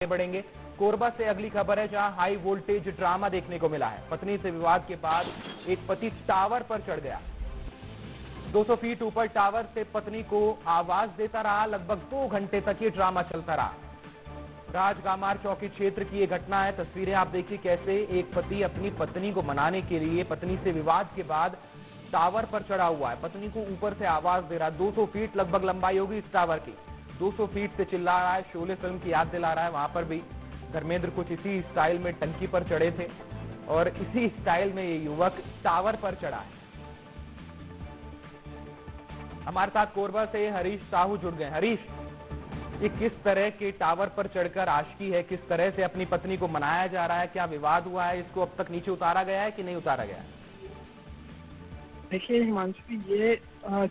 बढ़ेंगे। कोरबा से अगली खबर है, जहां हाई वोल्टेज ड्रामा देखने को मिला है। पत्नी से विवाद के बाद एक पति टावर पर चढ़ गया। 200 फीट ऊपर टावर से पत्नी को आवाज देता रहा। लगभग 2 घंटे तक ये ड्रामा चलता रहा। राजगामार चौकी क्षेत्र की ये घटना है। तस्वीरें आप देखिए कैसे एक पति अपनी पत्नी को मनाने के लिए पत्नी से विवाद के बाद टावर पर चढ़ा हुआ है। पत्नी को ऊपर से आवाज दे रहा है। 200 फीट लगभग लंबाई होगी इस टावर की। 200 फीट से चिल्ला रहा है। शोले फिल्म की याद दिला रहा है। वहां पर भी धर्मेंद्र कुछ इसी स्टाइल में टंकी पर चढ़े थे और इसी स्टाइल में ये युवक टावर पर चढ़ा है। हमारे साथ कोरबा से हरीश साहू जुड़ गए। हरीश, ये किस तरह के टावर पर चढ़कर आशिकी है, किस तरह से अपनी पत्नी को मनाया जा रहा है, क्या विवाद हुआ है, इसको अब तक नीचे उतारा गया है कि नहीं उतारा गया है? देखिए हिमांशु, ये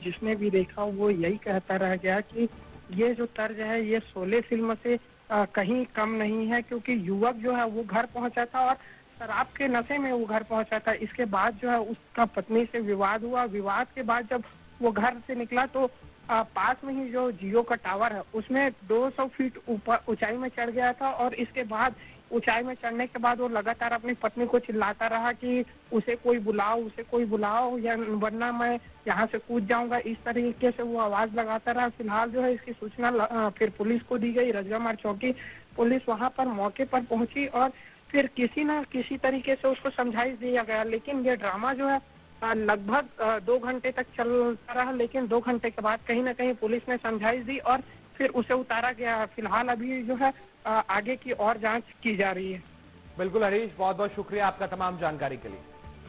जिसने भी देखा वो यही कहता रह गया कि ये जो तर्ज है ये शोले फिल्म से कहीं कम नहीं है, क्योंकि युवक जो है वो घर पहुंचा था और शराब के नशे में वो घर पहुंचा था। इसके बाद जो है उसका पत्नी से विवाद हुआ। विवाद के बाद जब वो घर से निकला तो पास में ही जो जियो का टावर है उसमें 200 फीट ऊपर ऊंचाई में चढ़ गया था और इसके बाद ऊंचाई में चढ़ने के बाद वो लगातार अपनी पत्नी को चिल्लाता रहा कि उसे कोई बुलाओ या वरना मैं यहाँ से कूद जाऊंगा। इस तरीके से वो आवाज लगाता रहा। फिलहाल जो है इसकी सूचना फिर पुलिस को दी गई। राजगामार चौकी पुलिस वहाँ पर मौके पर पहुंची और फिर किसी न किसी तरीके से उसको समझाइश दिया गया। लेकिन ये ड्रामा जो है लगभग 2 घंटे तक चलता रहा। लेकिन 2 घंटे के बाद कहीं न कहीं पुलिस ने समझाइश दी और फिर उसे उतारा गया। फिलहाल अभी जो है आगे की और जांच की जा रही है। बिल्कुल हरीश, बहुत बहुत शुक्रिया आपका तमाम जानकारी के लिए।